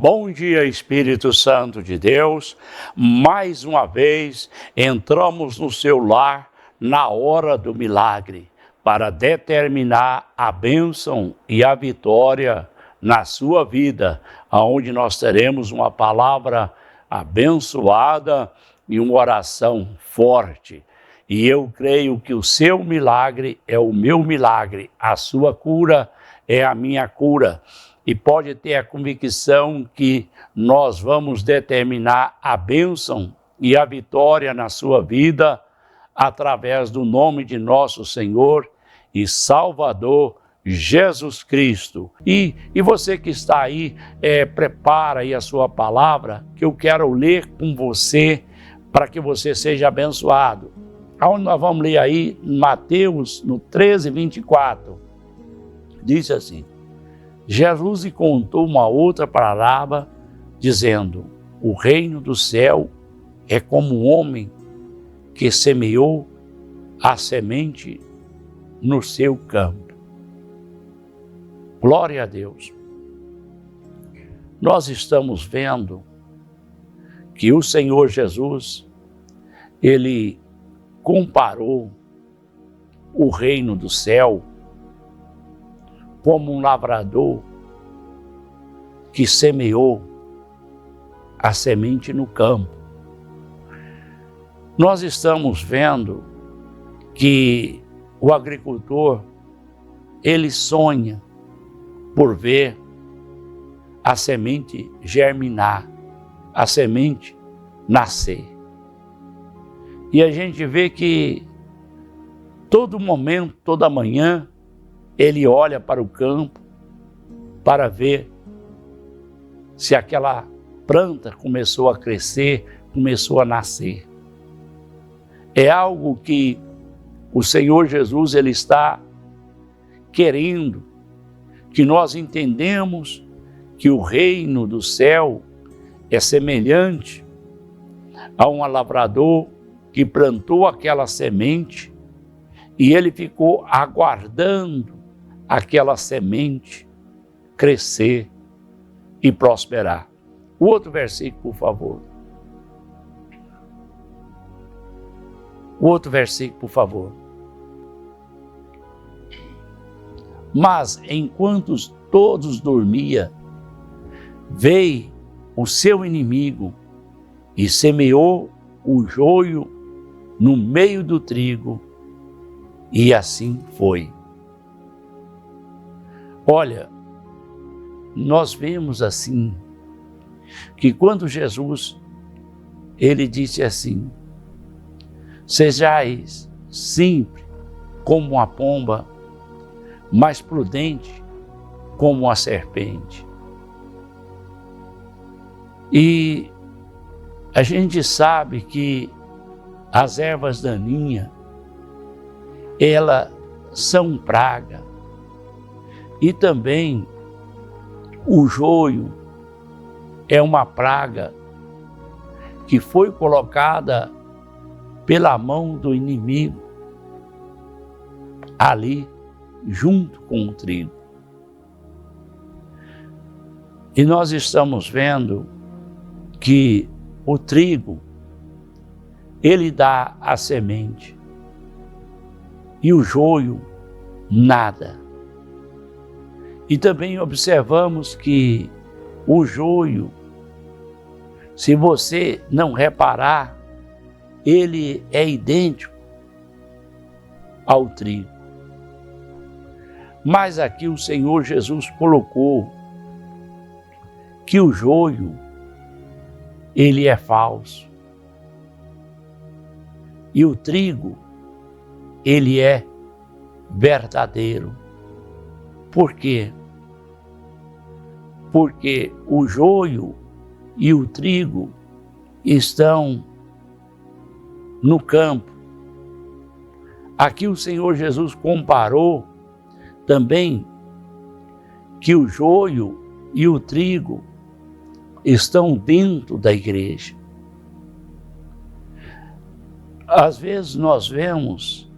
Bom dia, Espírito Santo de Deus. Mais uma vez entramos no seu lar na hora do milagre para determinar a bênção e a vitória na sua vida, onde nós teremos uma palavra abençoada e uma oração forte. E eu creio que o seu milagre é o meu milagre, a sua cura é a minha cura. E pode ter a convicção que nós vamos determinar a bênção e a vitória na sua vida através do nome de nosso Senhor e Salvador Jesus Cristo. E você que está aí, prepara aí a sua palavra, que eu quero ler com você para que você seja abençoado. Aonde nós vamos ler aí, Mateus, no 13:24, diz assim: Jesus lhe contou uma outra parábola, dizendo: o reino do céu é como um homem que semeou a semente no seu campo. Glória a Deus. Nós estamos vendo que o Senhor Jesus, ele comparou o reino do céu como um lavrador que semeou a semente no campo. Nós estamos vendo que o agricultor, ele sonha por ver a semente germinar, a semente nascer. E a gente vê que todo momento, toda manhã, ele olha para o campo para ver se aquela planta começou a crescer, começou a nascer. É algo que o Senhor Jesus, ele está querendo que nós entendemos que o reino do céu é semelhante a um lavrador que plantou aquela semente e ele ficou aguardando aquela semente crescer e prosperar. O outro versículo, por favor. O outro versículo, por favor. Mas enquanto todos dormiam, veio o seu inimigo e semeou o joio no meio do trigo, e assim foi. Olha, nós vemos assim, que quando Jesus, ele disse assim: sejais sempre como uma pomba, mais prudente como uma serpente. E a gente sabe que as ervas daninhas, elas são praga. E também o joio é uma praga que foi colocada pela mão do inimigo ali junto com o trigo. E nós estamos vendo que o trigo, ele dá a semente e o joio nada. E também observamos que o joio, se você não reparar, ele é idêntico ao trigo. Mas aqui o Senhor Jesus colocou que o joio, ele é falso. E o trigo, ele é verdadeiro. Por quê? Porque o joio e o trigo estão no campo. Aqui o Senhor Jesus comparou também que o joio e o trigo estão dentro da igreja. Às vezes nós vemos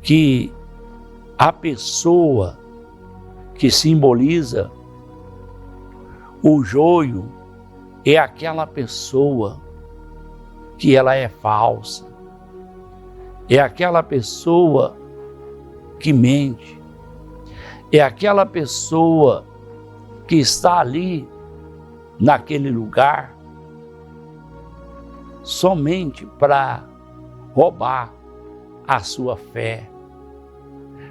que a pessoa que simboliza o joio é aquela pessoa que ela é falsa, é aquela pessoa que mente, é aquela pessoa que está ali, naquele lugar, somente para roubar a sua fé,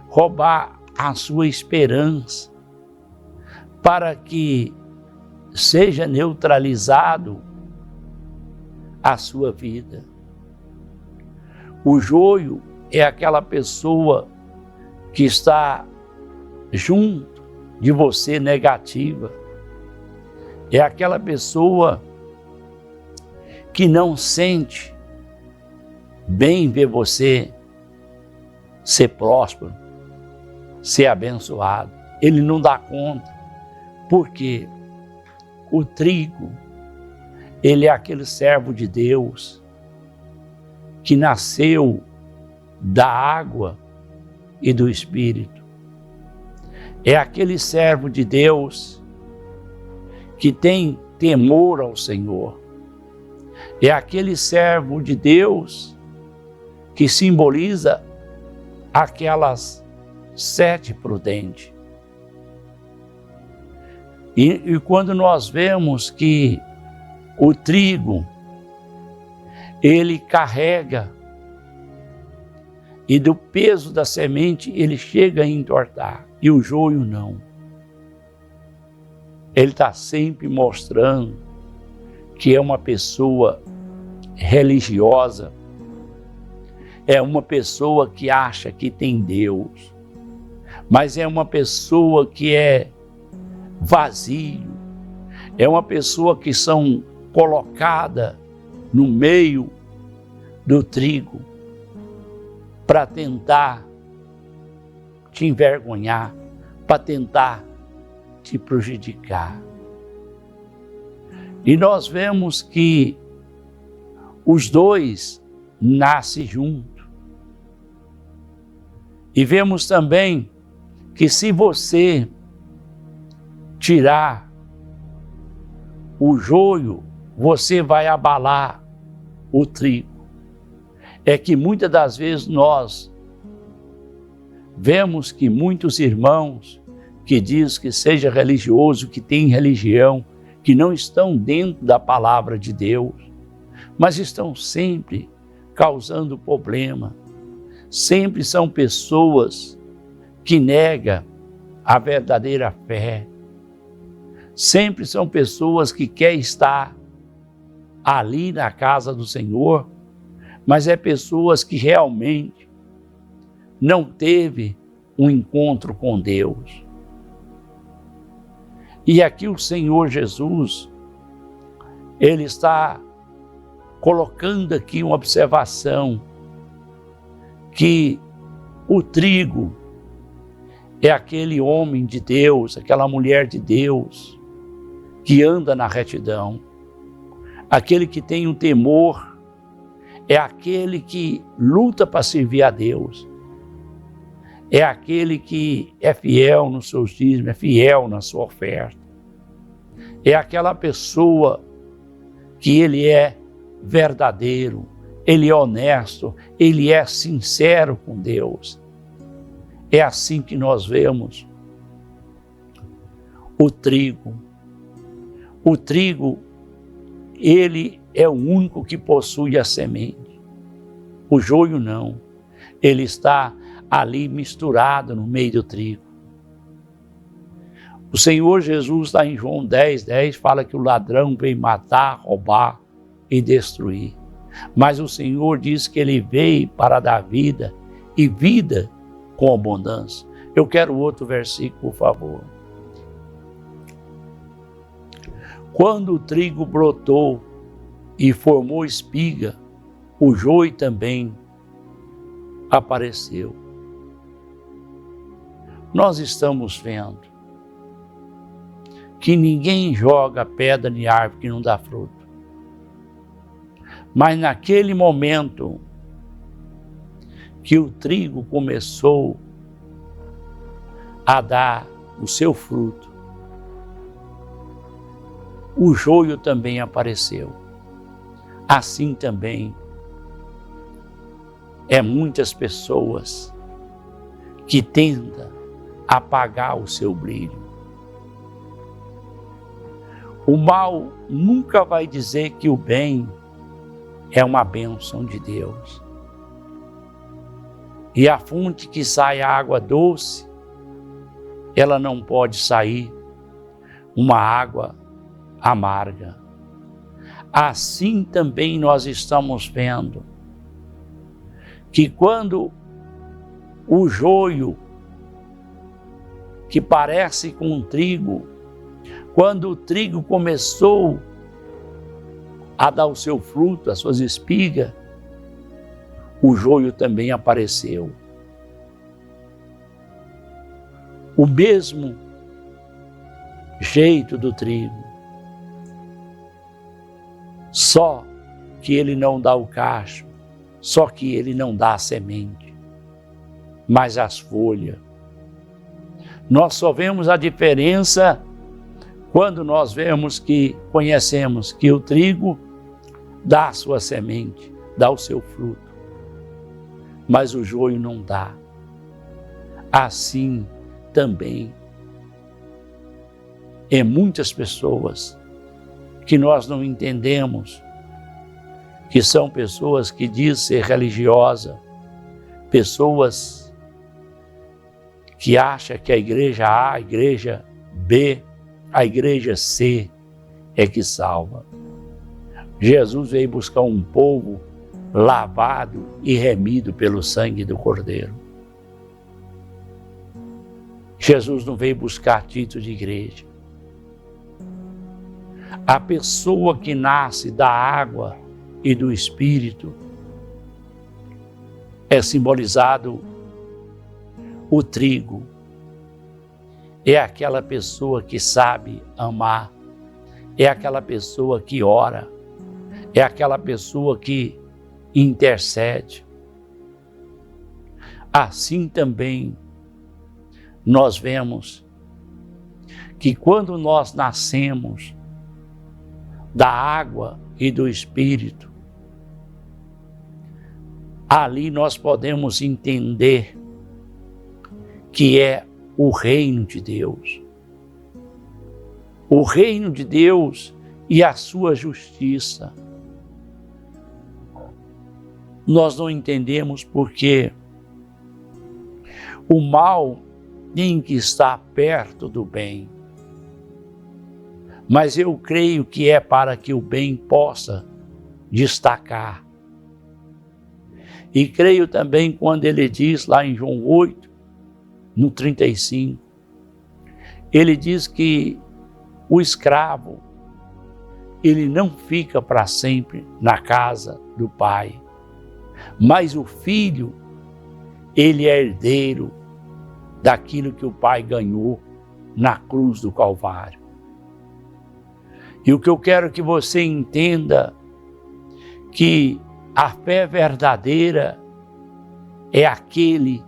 roubar a sua esperança, para que seja neutralizado a sua vida. O joio é aquela pessoa que está junto de você negativa. É aquela pessoa que não sente bem ver você ser próspero, ser abençoado. Ele não dá conta, porque o trigo, ele é aquele servo de Deus que nasceu da água e do Espírito. É aquele servo de Deus que tem temor ao Senhor. É aquele servo de Deus que simboliza aquelas 7 prudentes. E quando nós vemos que o trigo, ele carrega, e do peso da semente ele chega a entortar, e o joio não. Ele está sempre mostrando que é uma pessoa religiosa, é uma pessoa que acha que tem Deus, mas é uma pessoa que é vazio, é uma pessoa que são colocada no meio do trigo para tentar te envergonhar, para tentar te prejudicar. E nós vemos que os dois nascem juntos. E vemos também que se você tirar o joio, você vai abalar o trigo. É que muitas das vezes nós vemos que muitos irmãos que diz que seja religioso, que tem religião, que não estão dentro da palavra de Deus, mas estão sempre causando problema. Sempre são pessoas que negam a verdadeira fé. Sempre são pessoas que querem estar ali na casa do Senhor, mas é pessoas que realmente não teve um encontro com Deus. E aqui o Senhor Jesus, Ele está colocando aqui uma observação, que o trigo é aquele homem de Deus, aquela mulher de Deus, que anda na retidão, aquele que tem um temor, é aquele que luta para servir a Deus, é aquele que é fiel nos seus dízimos, é fiel na sua oferta, é aquela pessoa que ele é verdadeiro, ele é honesto, ele é sincero com Deus. É assim que nós vemos o trigo. O trigo, ele é o único que possui a semente. O joio não. Ele está ali misturado no meio do trigo. O Senhor Jesus, lá em João 10:10, fala que o ladrão vem matar, roubar e destruir. Mas o Senhor diz que Ele veio para dar vida, e vida com abundância. Eu quero outro versículo, por favor. Quando o trigo brotou e formou espiga, o joio também apareceu. Nós estamos vendo que ninguém joga pedra em árvore que não dá fruto. Mas naquele momento que o trigo começou a dar o seu fruto, o joio também apareceu. Assim também muitas pessoas que tentam apagar o seu brilho. O mal nunca vai dizer que o bem é uma bênção de Deus. E a fonte que sai a água doce, ela não pode sair uma água amarga. Assim também nós estamos vendo que quando o joio, que parece com um trigo, quando o trigo começou a dar o seu fruto, as suas espigas, o joio também apareceu. O mesmo jeito do trigo, só que ele não dá o cacho, só que ele não dá a semente, mas as folhas. Nós só vemos a diferença quando nós conhecemos que o trigo dá a sua semente, dá o seu fruto, mas o joio não dá. Assim também muitas pessoas que nós não entendemos, que são pessoas que dizem ser religiosas, pessoas que acham que a igreja A, a igreja B, a igreja C é que salva. Jesus veio buscar um povo lavado e remido pelo sangue do Cordeiro. Jesus não veio buscar título de igreja. A pessoa que nasce da água e do Espírito é simbolizado o trigo. É aquela pessoa que sabe amar, é aquela pessoa que ora, é aquela pessoa que intercede. Assim também nós vemos que quando nós nascemos da água e do Espírito, ali nós podemos entender que é o reino de Deus. O reino de Deus e a sua justiça. Nós não entendemos porque o mal tem que estar perto do bem. Mas eu creio que é para que o bem possa destacar. E creio também quando ele diz lá em João 8, no 35, ele diz que o escravo, ele não fica para sempre na casa do pai, mas o filho, ele é herdeiro daquilo que o pai ganhou na cruz do Calvário. E o que eu quero que você entenda, que a fé verdadeira é aquele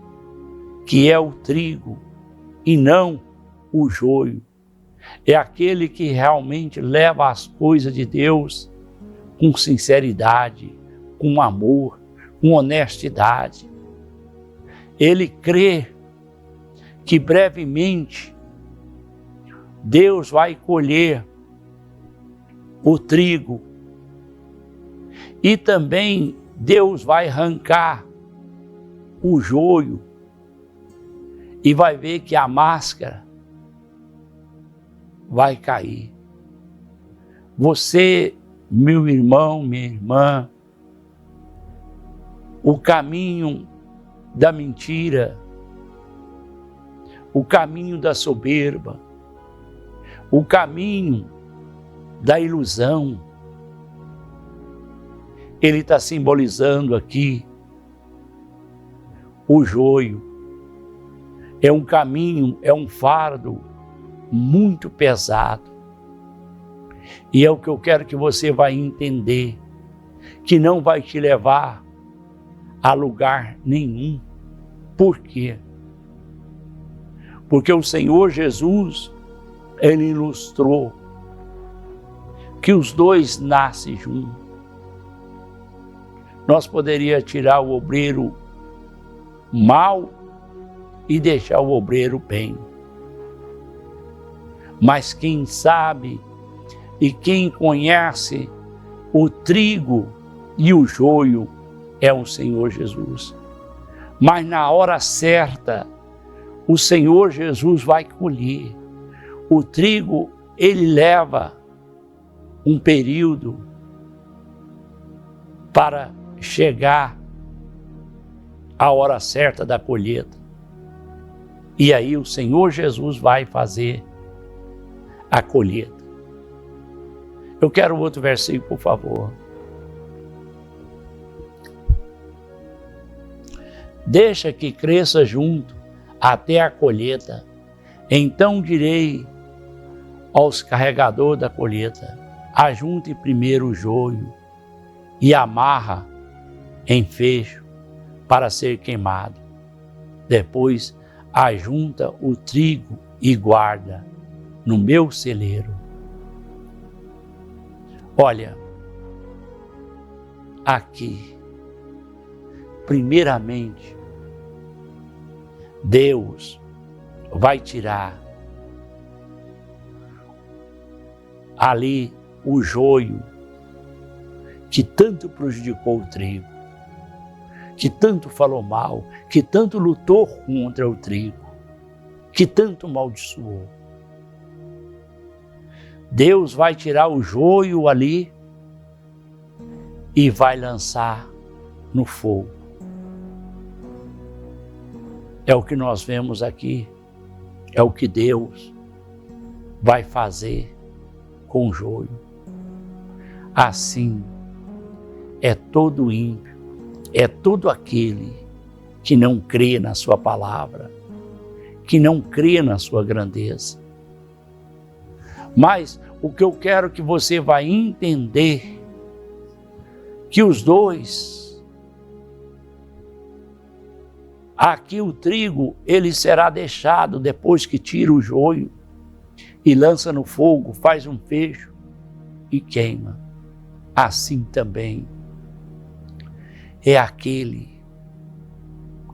que é o trigo e não o joio. É aquele que realmente leva as coisas de Deus com sinceridade, com amor, com honestidade. Ele crê que brevemente Deus vai colher o trigo e também Deus vai arrancar o joio e vai ver que a máscara vai cair. Você, meu irmão, minha irmã, o caminho da mentira, o caminho da soberba, o caminho da ilusão, ele está simbolizando aqui o joio. É um caminho, é um fardo muito pesado. E é o que eu quero que você vai entender, que não vai te levar a lugar nenhum. Por quê? Porque o Senhor Jesus, ele ilustrou que os dois nascem juntos. Nós poderíamos tirar o obreiro mal e deixar o obreiro bem. Mas quem sabe e quem conhece o trigo e o joio é o Senhor Jesus. Mas na hora certa, o Senhor Jesus vai colher. O trigo, ele leva um período para chegar a hora certa da colheita. E aí o Senhor Jesus vai fazer a colheita. Eu quero outro versículo, por favor. Deixa que cresça junto até a colheita. Então direi aos carregadores da colheita: ajunte primeiro o joio e amarra em fecho para ser queimado. Depois ajunta o trigo e guarda no meu celeiro. Olha, aqui, primeiramente, Deus vai tirar ali o joio que tanto prejudicou o trigo, que tanto falou mal, que tanto lutou contra o trigo, que tanto amaldiçoou. Deus vai tirar o joio ali e vai lançar no fogo. É o que nós vemos aqui, é o que Deus vai fazer com o joio. Assim é todo ímpio, é todo aquele que não crê na sua palavra, que não crê na sua grandeza. Mas o que eu quero que você vai entender, que os dois, aqui o trigo, ele será deixado depois que tira o joio e lança no fogo, faz um fecho e queima. Assim também é aquele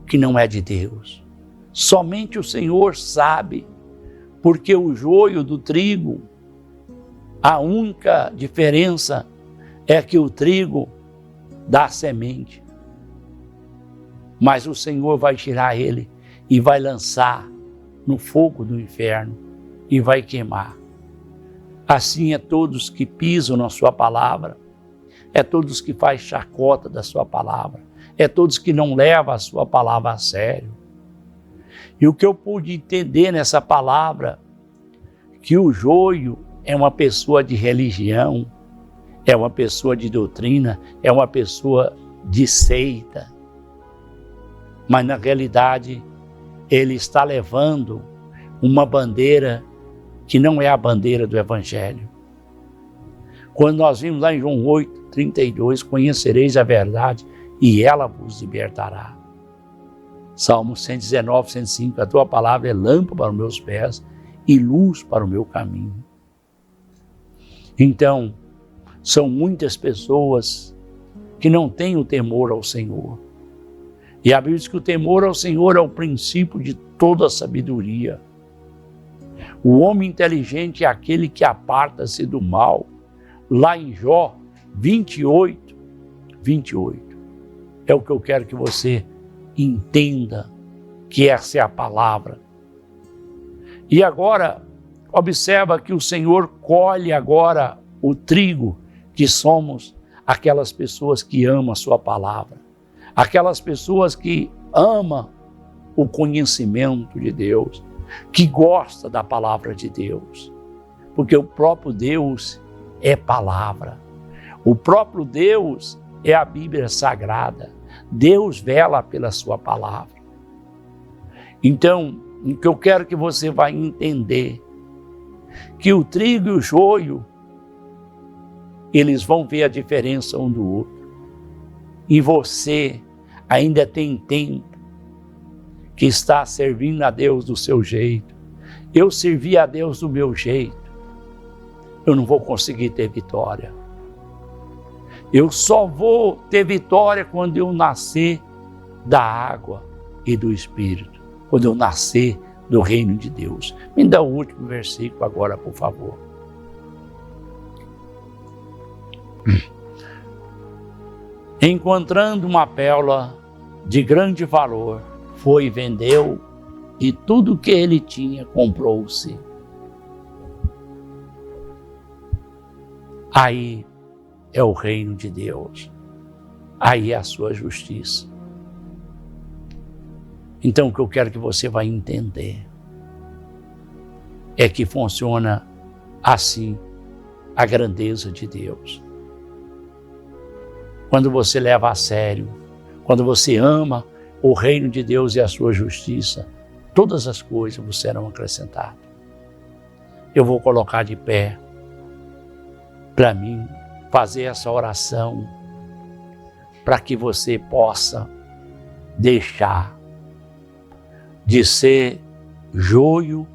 que não é de Deus. Somente o Senhor sabe, porque o joio do trigo, a única diferença é que o trigo dá semente. Mas o Senhor vai tirar ele e vai lançar no fogo do inferno e vai queimar. Assim é todos que pisam na sua palavra, é todos que faz chacota da sua palavra, é todos que não levam a sua palavra a sério. E o que eu pude entender nessa palavra, que o joio é uma pessoa de religião, é uma pessoa de doutrina, é uma pessoa de seita. Mas na realidade, ele está levando uma bandeira que não é a bandeira do Evangelho. Quando nós vimos lá em João 8:32, conhecereis a verdade e ela vos libertará. Salmo 119, 105, a tua palavra é lâmpada para os meus pés e luz para o meu caminho. Então, são muitas pessoas que não têm o temor ao Senhor. E a Bíblia diz que o temor ao Senhor é o princípio de toda a sabedoria. O homem inteligente é aquele que aparta-se do mal. Lá em Jó 28, é o que eu quero que você entenda, que essa é a palavra. E agora, observa que o Senhor colhe agora o trigo, que somos aquelas pessoas que amam a sua palavra, aquelas pessoas que amam o conhecimento de Deus, que gosta da palavra de Deus, porque o próprio Deus é palavra, o próprio Deus é a Bíblia Sagrada, Deus vela pela sua palavra. Então, o que eu quero que você vai entender, que o trigo e o joio, eles vão ver a diferença um do outro. E você ainda tem tempo que está servindo a Deus do seu jeito. Eu servi a Deus do meu jeito. eu não vou conseguir ter vitória. Eu só vou ter vitória quando eu nascer da água e do Espírito, quando eu nascer do reino de Deus. Me dá o último versículo agora, por favor. Encontrando uma pérola de grande valor, foi e vendeu, e tudo que ele tinha comprou-se. Aí é o reino de Deus. Aí é a sua justiça. Então o que eu quero que você vai entender é que funciona assim a grandeza de Deus. Quando você leva a sério, quando você ama o reino de Deus e a sua justiça, todas as coisas vos serão acrescentadas. Eu vou colocar de pé para mim fazer essa oração para que você possa deixar de ser joio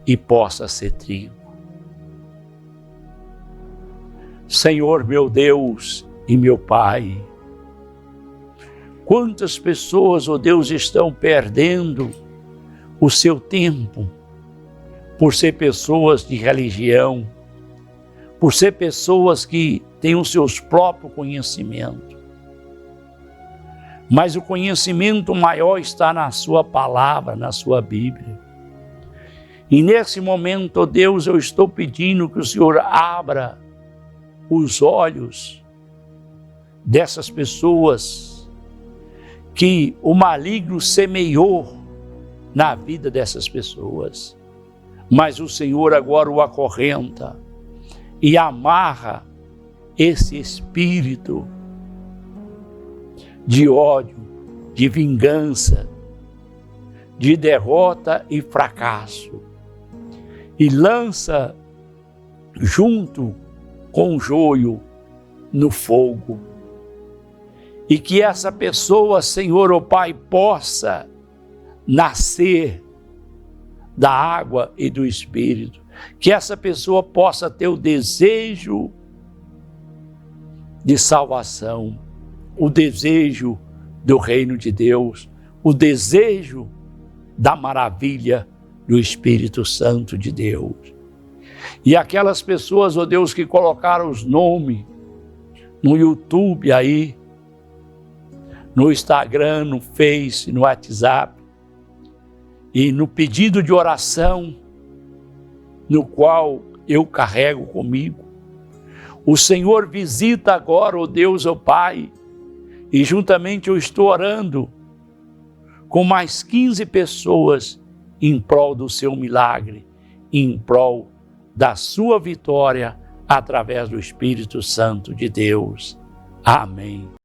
e possa ser trigo. Senhor meu Deus e meu Pai, quantas pessoas, ó Deus, estão perdendo o seu tempo por ser pessoas de religião, por ser pessoas que têm os seus próprios conhecimentos. Mas o conhecimento maior está na sua palavra, na sua Bíblia. E nesse momento, ó Deus, eu estou pedindo que o Senhor abra os olhos dessas pessoas que o maligno semeou na vida dessas pessoas. Mas o Senhor agora o acorrenta e amarra esse espírito de ódio, de vingança, de derrota e fracasso, e lança junto com o joio no fogo. E que essa pessoa, Senhor, ó Pai, possa nascer da água e do Espírito. Que essa pessoa possa ter o desejo de salvação, o desejo do reino de Deus, o desejo da maravilha do Espírito Santo de Deus. E aquelas pessoas, ó Deus, que colocaram os nomes no YouTube aí, no Instagram, no Face, no WhatsApp, e no pedido de oração, no qual eu carrego comigo. O Senhor visita agora, ó Deus, ó Pai, e juntamente eu estou orando com mais 15 pessoas em prol do seu milagre, em prol da sua vitória através do Espírito Santo de Deus. Amém.